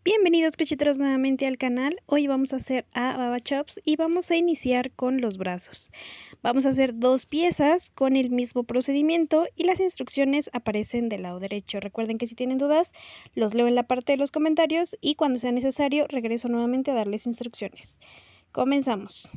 Bienvenidos crocheteros nuevamente al canal. Hoy vamos a hacer a Baba Chops y vamos a iniciar con los brazos. Vamos a hacer 2 piezas con el mismo procedimiento y las instrucciones aparecen del lado derecho. Recuerden que si tienen dudas los leo en la parte de los comentarios y cuando sea necesario regreso nuevamente a darles instrucciones. Comenzamos.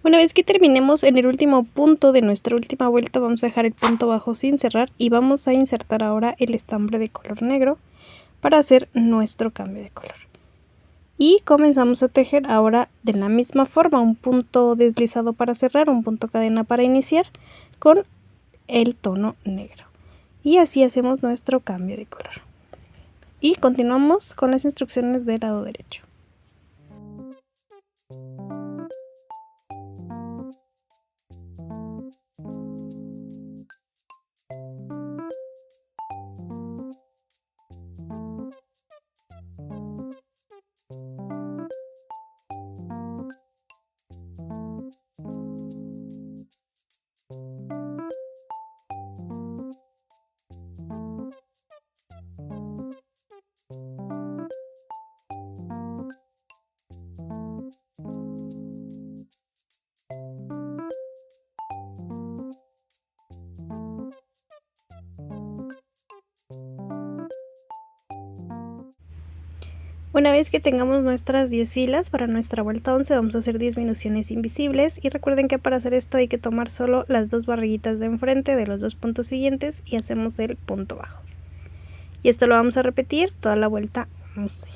Una vez que terminemos en el último punto de nuestra última vuelta, vamos a dejar el punto bajo sin cerrar y vamos a insertar ahora el estambre de color negro para hacer nuestro cambio de color. Y comenzamos a tejer ahora de la misma forma, un punto deslizado para cerrar, un punto cadena para iniciar con el tono negro. Y así hacemos nuestro cambio de color. Y continuamos con las instrucciones del lado derecho. Una vez que tengamos nuestras 10 filas para nuestra vuelta 11 vamos a hacer disminuciones invisibles y recuerden que para hacer esto hay que tomar solo las 2 barriguitas de enfrente de los 2 puntos siguientes y hacemos el punto bajo. Y esto lo vamos a repetir toda la vuelta 11.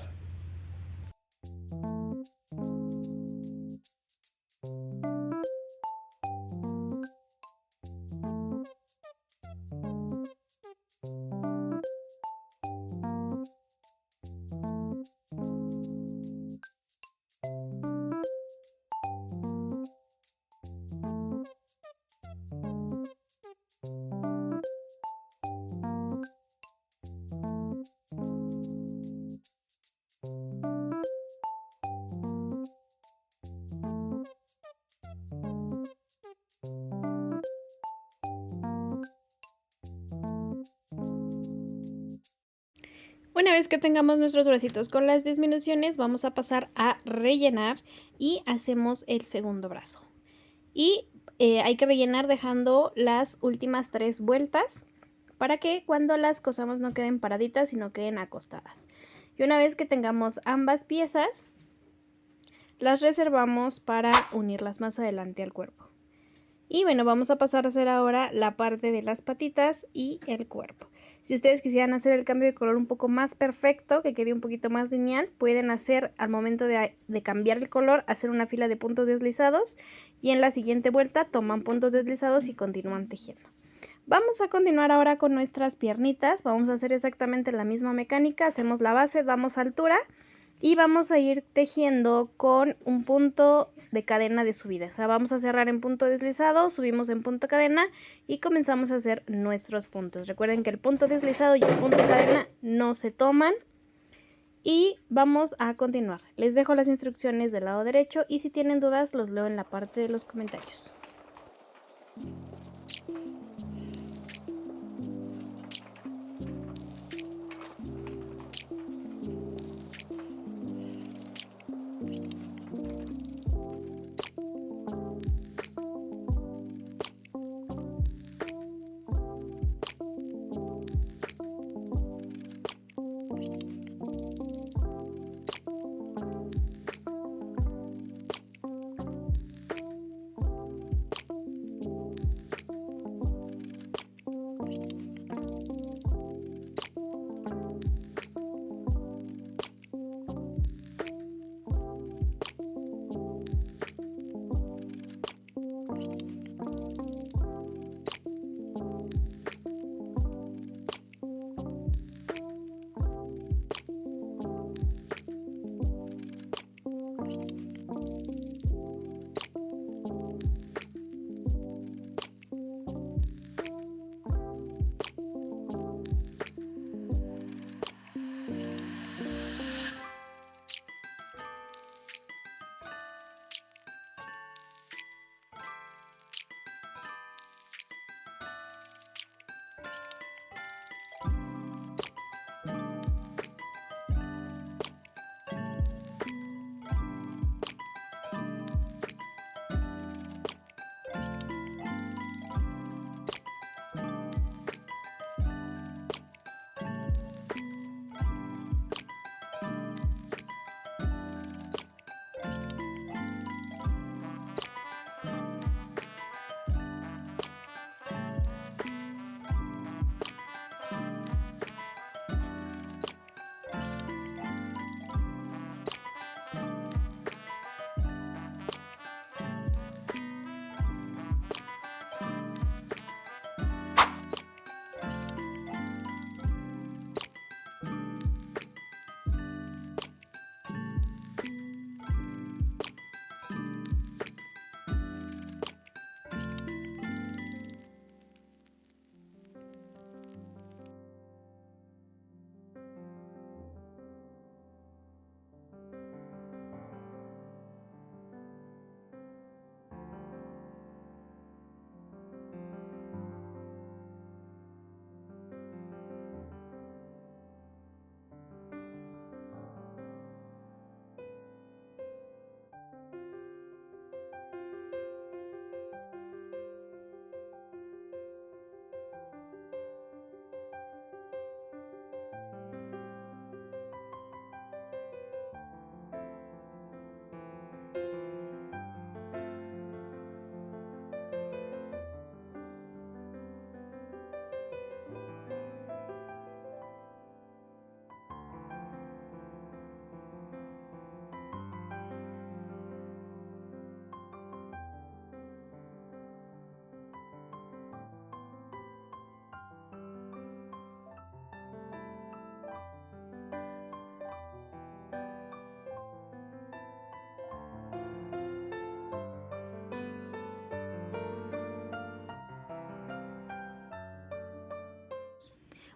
Una vez que tengamos nuestros bracitos con las disminuciones, vamos a pasar a rellenar y hacemos el segundo brazo. Y hay que rellenar dejando las últimas 3 vueltas para que cuando las cosamos no queden paraditas, sino queden acostadas. Y una vez que tengamos ambas piezas, las reservamos para unirlas más adelante al cuerpo. Y bueno, vamos a pasar a hacer ahora la parte de las patitas y el cuerpo. Si ustedes quisieran hacer el cambio de color un poco más perfecto, que quede un poquito más lineal, pueden hacer al momento de cambiar el color, hacer una fila de puntos deslizados y en la siguiente vuelta toman puntos deslizados y continúan tejiendo. Vamos a continuar ahora con nuestras piernitas. Vamos a hacer exactamente la misma mecánica. Hacemos la base, damos altura y vamos a ir tejiendo con un punto de cadena de subida. O sea, vamos a cerrar en punto deslizado, subimos en punto cadena y comenzamos a hacer nuestros puntos. Recuerden que el punto deslizado y el punto cadena no se toman. Y vamos a continuar. Les dejo las instrucciones del lado derecho y si tienen dudas los leo en la parte de los comentarios.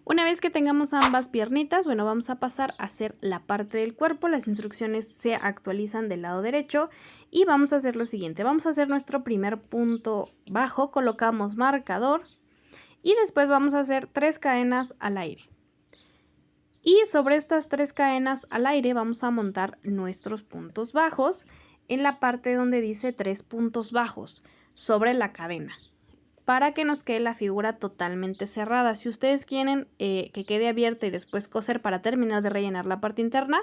Una vez que tengamos ambas piernitas, bueno, vamos a pasar a hacer la parte del cuerpo. Las instrucciones se actualizan del lado derecho y vamos a hacer lo siguiente. Vamos a hacer nuestro primer punto bajo, colocamos marcador y después vamos a hacer 3 cadenas al aire. Y sobre estas 3 cadenas al aire vamos a montar nuestros puntos bajos en la parte donde dice 3 puntos bajos sobre la cadena, para que nos quede la figura totalmente cerrada. Si ustedes quieren que quede abierta y después coser para terminar de rellenar la parte interna,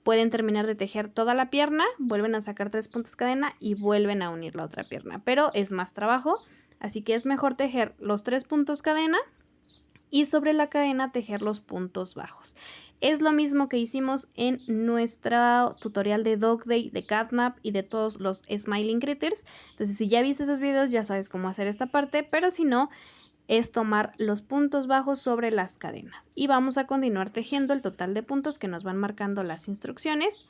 pueden terminar de tejer toda la pierna, vuelven a sacar 3 puntos cadena y vuelven a unir la otra pierna, pero es más trabajo, así que es mejor tejer los 3 puntos cadena y sobre la cadena tejer los puntos bajos. Es lo mismo que hicimos en nuestro tutorial de Dog Day, de Catnap y de todos los Smiling Critters. Entonces, si ya viste esos videos ya sabes cómo hacer esta parte, pero si no, es tomar los puntos bajos sobre las cadenas. Y vamos a continuar tejiendo el total de puntos que nos van marcando las instrucciones.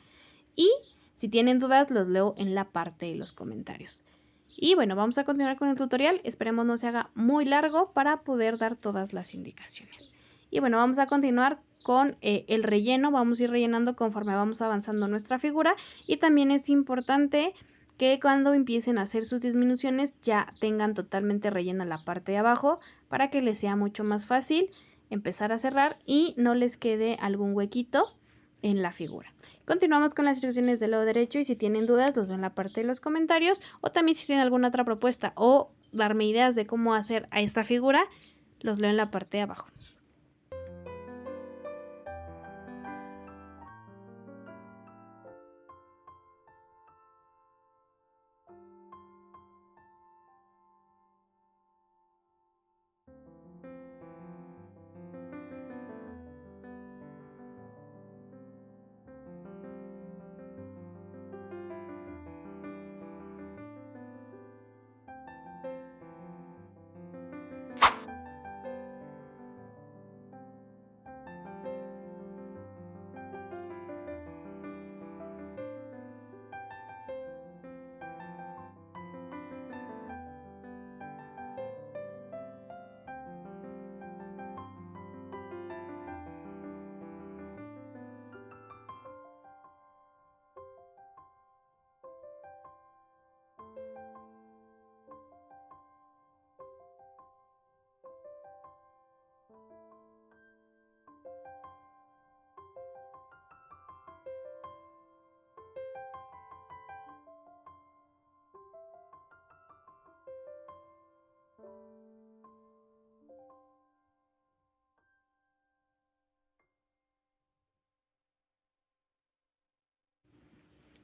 Y si tienen dudas los leo en la parte de los comentarios. Y bueno, vamos a continuar con el tutorial, esperemos no se haga muy largo para poder dar todas las indicaciones. Y bueno, vamos a continuar con el relleno, vamos a ir rellenando conforme vamos avanzando nuestra figura y también es importante que cuando empiecen a hacer sus disminuciones ya tengan totalmente rellena la parte de abajo para que les sea mucho más fácil empezar a cerrar y no les quede algún huequito en la figura. Continuamos con las instrucciones del lado derecho y si tienen dudas los veo en la parte de los comentarios o también si tienen alguna otra propuesta o darme ideas de cómo hacer a esta figura, los leo en la parte de abajo.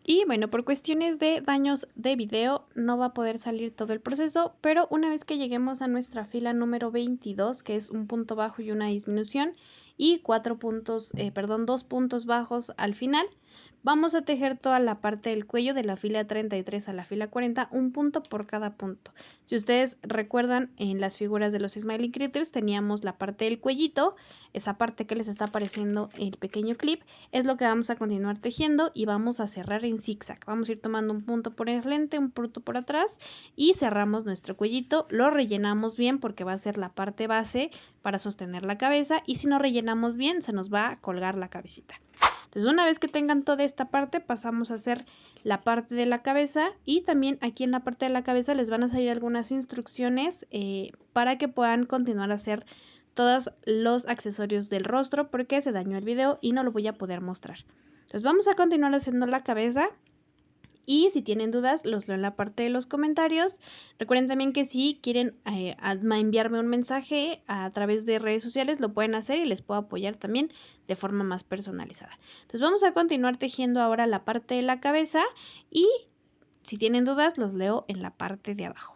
Y bueno, por cuestiones de daños de video no va a poder salir todo el proceso, pero una vez que lleguemos a nuestra fila número 22, que es un punto bajo y una disminución, y 2 puntos bajos al final, vamos a tejer toda la parte del cuello de la fila 33 a la fila 40, un punto por cada punto. Si ustedes recuerdan, en las figuras de los Smiling Critters teníamos la parte del cuellito, esa parte que les está apareciendo el pequeño clip, es lo que vamos a continuar tejiendo y vamos a cerrar en zigzag. Vamos a ir tomando un punto por el frente, un punto por atrás y cerramos nuestro cuellito. Lo rellenamos bien porque va a ser la parte base para sostener la cabeza y si no rellenamos bien se nos va a colgar la cabecita. Entonces una vez que tengan toda esta parte pasamos a hacer la parte de la cabeza y también aquí en la parte de la cabeza les van a salir algunas instrucciones para que puedan continuar a hacer todos los accesorios del rostro porque se dañó el video y no lo voy a poder mostrar. Entonces vamos a continuar haciendo la cabeza. Y si tienen dudas, los leo en la parte de los comentarios. Recuerden también que si quieren enviarme un mensaje a través de redes sociales, lo pueden hacer y les puedo apoyar también de forma más personalizada. Entonces vamos a continuar tejiendo ahora la parte de la cabeza y si tienen dudas, los leo en la parte de abajo.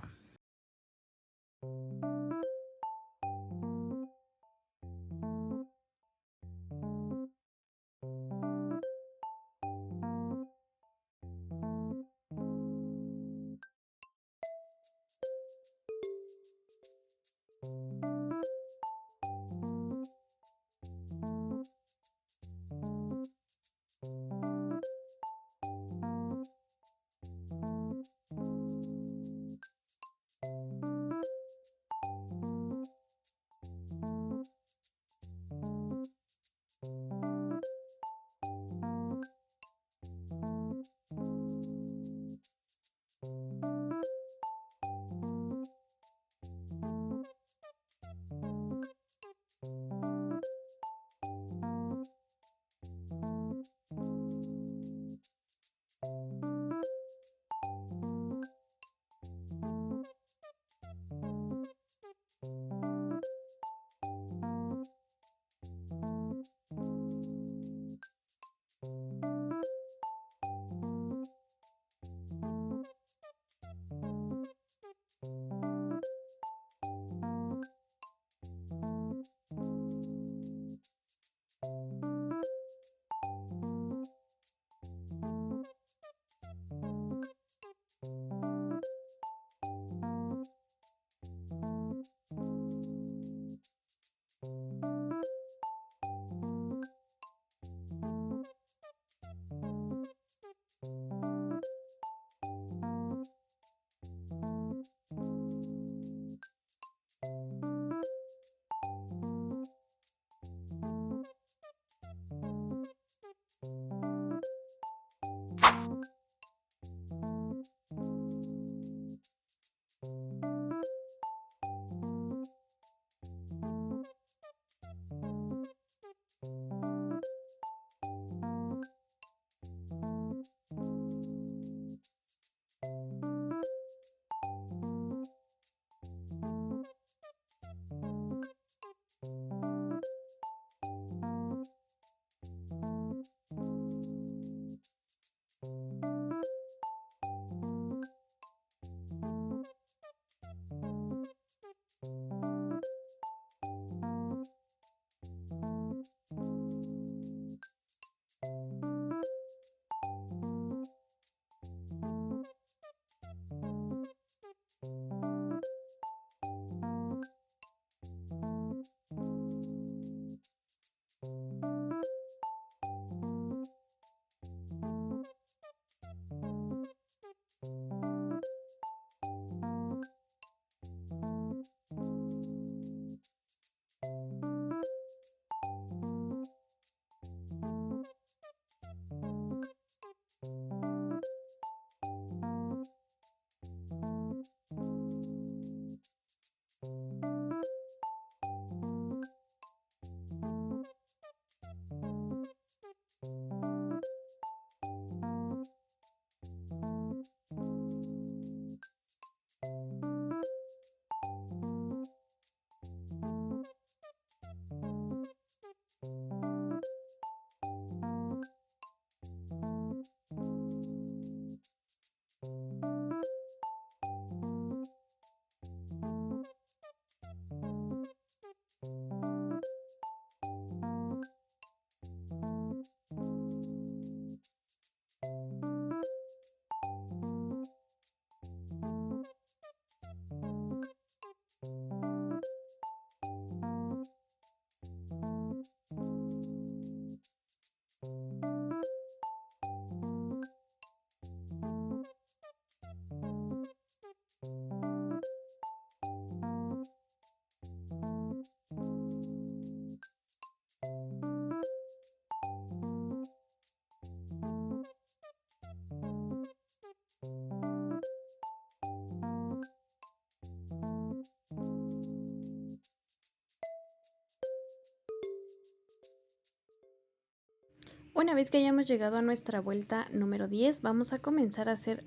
Una vez que hayamos llegado a nuestra vuelta número 10, vamos a comenzar a hacer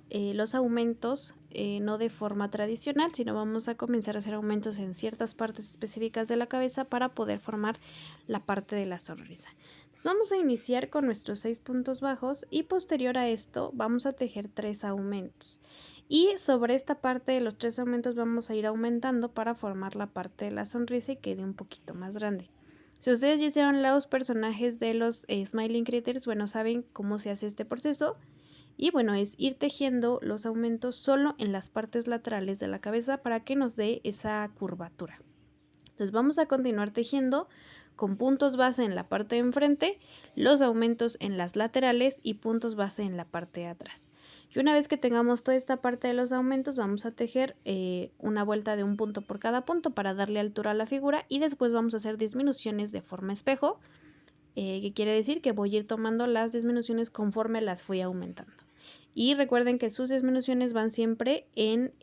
los aumentos, no de forma tradicional, sino vamos a comenzar a hacer aumentos en ciertas partes específicas de la cabeza para poder formar la parte de la sonrisa. Entonces vamos a iniciar con nuestros 6 puntos bajos y posterior a esto vamos a tejer 3 aumentos. Y sobre esta parte de los 3 aumentos vamos a ir aumentando para formar la parte de la sonrisa y quede un poquito más grande. Si ustedes ya hicieron los personajes de los Smiling Critters, bueno, saben cómo se hace este proceso. Y bueno, es ir tejiendo los aumentos solo en las partes laterales de la cabeza para que nos dé esa curvatura. Entonces vamos a continuar tejiendo con puntos base en la parte de enfrente, los aumentos en las laterales y puntos base en la parte de atrás. Y una vez que tengamos toda esta parte de los aumentos, vamos a tejer una vuelta de un punto por cada punto para darle altura a la figura y después vamos a hacer disminuciones de forma espejo, que quiere decir que voy a ir tomando las disminuciones conforme las fui aumentando. Y recuerden que sus disminuciones van siempre en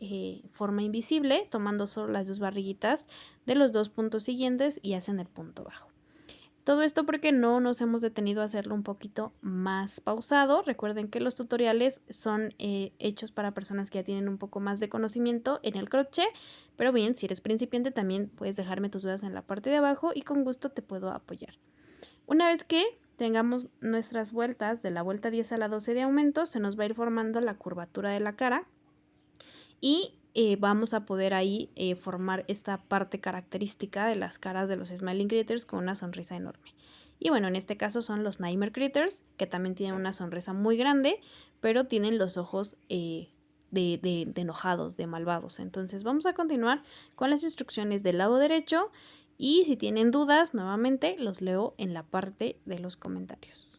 forma invisible, tomando solo las 2 barriguitas de los 2 puntos siguientes y hacen el punto bajo. Todo esto porque no nos hemos detenido a hacerlo un poquito más pausado. Recuerden que los tutoriales son hechos para personas que ya tienen un poco más de conocimiento en el crochet, pero bien, si eres principiante también puedes dejarme tus dudas en la parte de abajo y con gusto te puedo apoyar. Una vez que tengamos nuestras vueltas de la vuelta 10 a la 12 de aumento, se nos va a ir formando la curvatura de la cara y vamos a poder ahí formar esta parte característica de las caras de los Smiling Critters con una sonrisa enorme. Y bueno, en este caso son los Nightmare Critters, que también tienen una sonrisa muy grande, pero tienen los ojos de enojados, de malvados. Entonces vamos a continuar con las instrucciones del lado derecho y si tienen dudas, nuevamente los leo en la parte de los comentarios.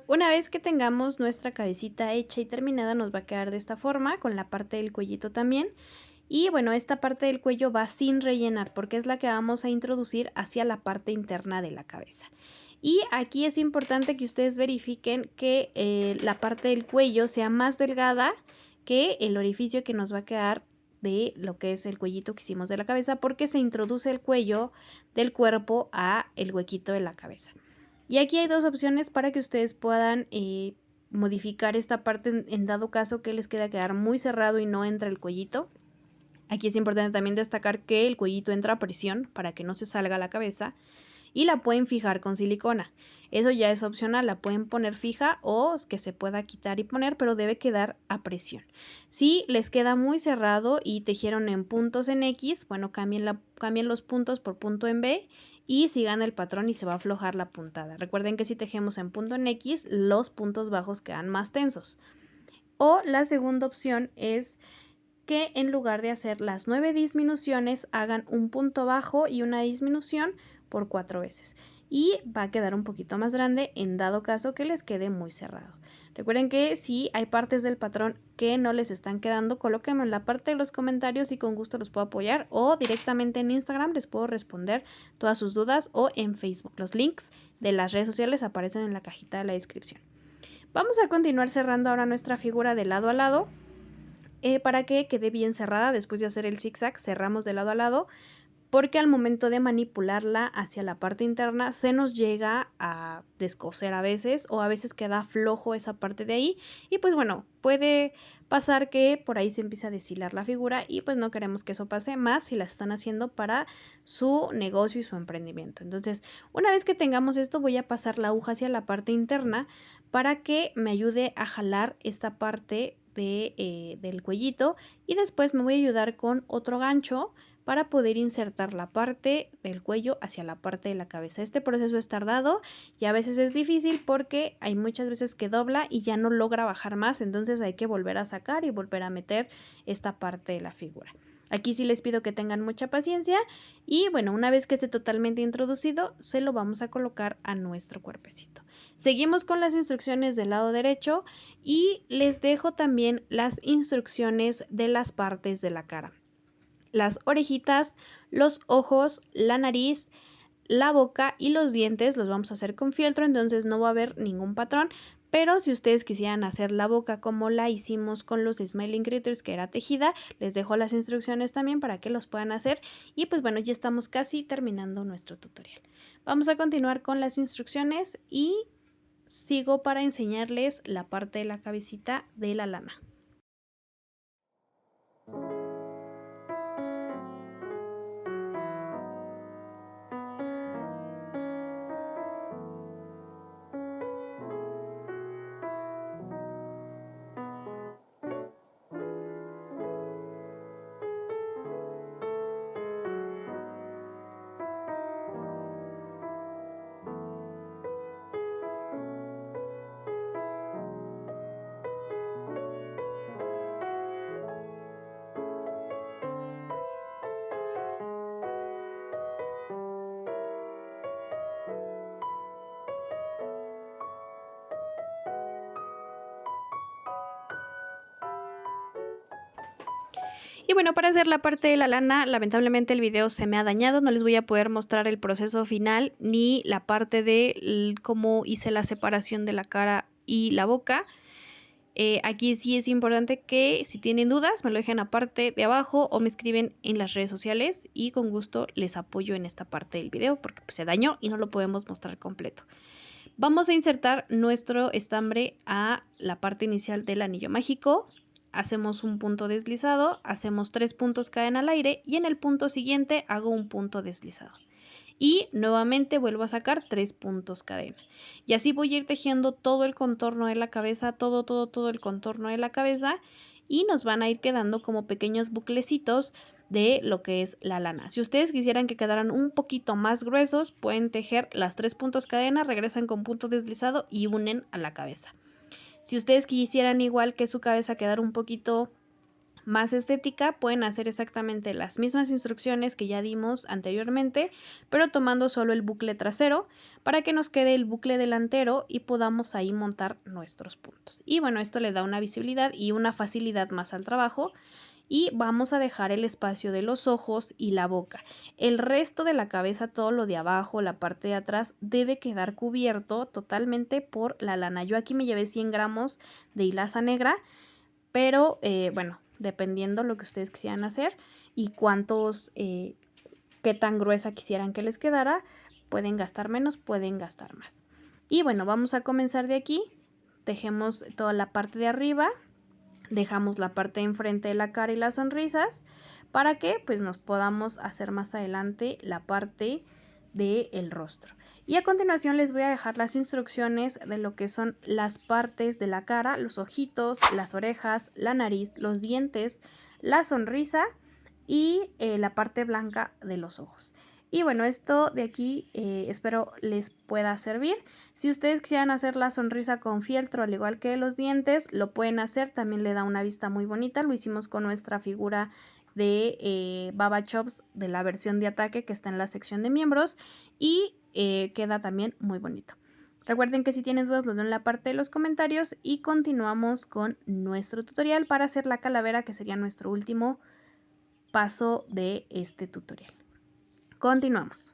Una vez que tengamos nuestra cabecita hecha y terminada, nos va a quedar de esta forma, con la parte del cuellito también. Y bueno, esta parte del cuello va sin rellenar porque es la que vamos a introducir hacia la parte interna de la cabeza. Y aquí es importante que ustedes verifiquen que la parte del cuello sea más delgada que el orificio que nos va a quedar de lo que es el cuellito que hicimos de la cabeza, porque se introduce el cuello del cuerpo a el huequito de la cabeza. Y aquí hay dos opciones para que ustedes puedan modificar esta parte en dado caso que les quede muy cerrado y no entra el cuellito. Aquí es importante también destacar que el cuellito entra a presión para que no se salga la cabeza y la pueden fijar con silicona. Eso ya es opcional, la pueden poner fija o que se pueda quitar y poner, pero debe quedar a presión. Si les queda muy cerrado y tejieron en puntos en X, bueno, cambien los puntos por punto en B y sigan el patrón y se va a aflojar la puntada. Recuerden que si tejemos en punto en X, los puntos bajos quedan más tensos. O la segunda opción es que en lugar de hacer las 9 disminuciones, hagan un punto bajo y una disminución por 4 veces. Y va a quedar un poquito más grande en dado caso que les quede muy cerrado. Recuerden que si hay partes del patrón que no les están quedando, colóquenlo en la parte de los comentarios y con gusto los puedo apoyar. O directamente en Instagram les puedo responder todas sus dudas, o en Facebook. Los links de las redes sociales aparecen en la cajita de la descripción. Vamos a continuar cerrando ahora nuestra figura de lado a lado. Para que quede bien cerrada. Después de hacer el zigzag, cerramos de lado a lado, porque al momento de manipularla hacia la parte interna se nos llega a descoser a veces, o a veces queda flojo esa parte de ahí, y pues bueno, puede pasar que por ahí se empiece a deshilar la figura y pues no queremos que eso pase, más si la están haciendo para su negocio y su emprendimiento. Entonces, una vez que tengamos esto, voy a pasar la aguja hacia la parte interna para que me ayude a jalar esta parte del cuellito, y después me voy a ayudar con otro gancho para poder insertar la parte del cuello hacia la parte de la cabeza. Este proceso es tardado y a veces es difícil porque hay muchas veces que dobla y ya no logra bajar más, entonces hay que volver a sacar y volver a meter esta parte de la figura. Aquí sí les pido que tengan mucha paciencia y bueno, una vez que esté totalmente introducido, se lo vamos a colocar a nuestro cuerpecito. Seguimos con las instrucciones del lado derecho y les dejo también las instrucciones de las partes de la cara. Las orejitas, los ojos, la nariz, la boca y los dientes los vamos a hacer con fieltro, entonces no va a haber ningún patrón. Pero si ustedes quisieran hacer la boca como la hicimos con los Smiling Critters, que era tejida, les dejo las instrucciones también para que los puedan hacer. Y pues bueno, ya estamos casi terminando nuestro tutorial. Vamos a continuar con las instrucciones y sigo para enseñarles la parte de la cabecita de la lana. Y bueno, para hacer la parte de la lana, lamentablemente el video se me ha dañado, no les voy a poder mostrar el proceso final ni la parte de cómo hice la separación de la cara y la boca. Aquí sí es importante que si tienen dudas me lo dejen aparte de abajo o me escriben en las redes sociales y con gusto les apoyo en esta parte del video porque pues, se dañó y no lo podemos mostrar completo. Vamos a insertar nuestro estambre a la parte inicial del anillo mágico. Hacemos un punto deslizado, hacemos 3 puntos cadena al aire y en el punto siguiente hago un punto deslizado. Y nuevamente vuelvo a sacar 3 puntos cadena. Y así voy a ir tejiendo todo el contorno de la cabeza, todo el contorno de la cabeza. Y nos van a ir quedando como pequeños buclecitos de lo que es la lana. Si ustedes quisieran que quedaran un poquito más gruesos, pueden tejer las 3 puntos cadena, regresan con punto deslizado y unen a la cabeza. Si ustedes quisieran igual que su cabeza quedara un poquito más estética, pueden hacer exactamente las mismas instrucciones que ya dimos anteriormente, pero tomando solo el bucle trasero para que nos quede el bucle delantero y podamos ahí montar nuestros puntos. Y bueno, esto le da una visibilidad y una facilidad más al trabajo. Y vamos a dejar el espacio de los ojos y la boca. El resto de la cabeza, todo lo de abajo, la parte de atrás, debe quedar cubierto totalmente por la lana. Yo aquí me llevé 100 gramos de hilaza negra, pero bueno, dependiendo lo que ustedes quisieran hacer y qué tan gruesa quisieran que les quedara, pueden gastar menos, pueden gastar más. Y bueno, vamos a comenzar de aquí. Tejemos toda la parte de arriba. Dejamos la parte de enfrente de la cara y las sonrisas para que pues nos podamos hacer más adelante la parte del rostro. Y a continuación les voy a dejar las instrucciones de lo que son las partes de la cara, los ojitos, las orejas, la nariz, los dientes, la sonrisa y la parte blanca de los ojos. Y bueno, esto de aquí espero les pueda servir. Si ustedes quisieran hacer la sonrisa con fieltro, al igual que los dientes, lo pueden hacer. También le da una vista muy bonita. Lo hicimos con nuestra figura de Baba Chops de la versión de ataque que está en la sección de miembros. Y queda también muy bonito. Recuerden que si tienen dudas los leo en la parte de los comentarios. Y continuamos con nuestro tutorial para hacer la calavera, que sería nuestro último paso de este tutorial. Continuamos.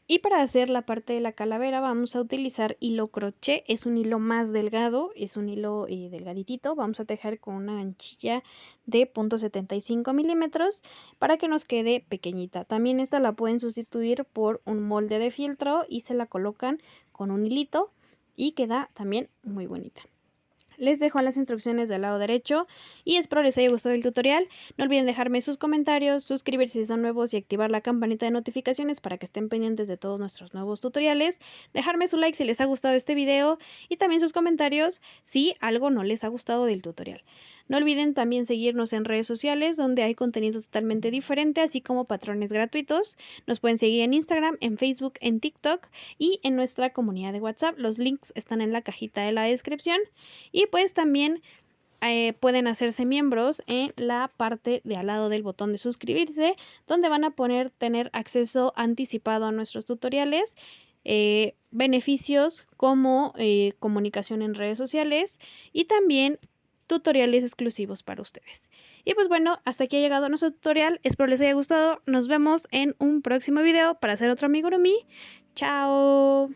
Y para hacer la parte de la calavera vamos a utilizar hilo crochet, es un hilo más delgado, es un hilo delgaditito. Vamos a tejer con una anchilla de .75 milímetros para que nos quede pequeñita. También esta la pueden sustituir por un molde de fieltro y se la colocan con un hilito y queda también muy bonita. Les dejo las instrucciones del lado derecho y espero les haya gustado el tutorial. No olviden dejarme sus comentarios, suscribirse si son nuevos y activar la campanita de notificaciones para que estén pendientes de todos nuestros nuevos tutoriales. Dejarme su like si les ha gustado este video y también sus comentarios si algo no les ha gustado del tutorial. No olviden también seguirnos en redes sociales donde hay contenido totalmente diferente, así como patrones gratuitos. Nos pueden seguir en Instagram, en Facebook, en TikTok y en nuestra comunidad de WhatsApp. Los links están en la cajita de la descripción. Y pues también pueden hacerse miembros en la parte de al lado del botón de suscribirse, donde van a tener acceso anticipado a nuestros tutoriales, beneficios como comunicación en redes sociales y también tutoriales exclusivos para ustedes. Y pues bueno, hasta aquí ha llegado nuestro tutorial. Espero les haya gustado. Nos vemos en un próximo video para hacer otro amigurumi. ¡Chao!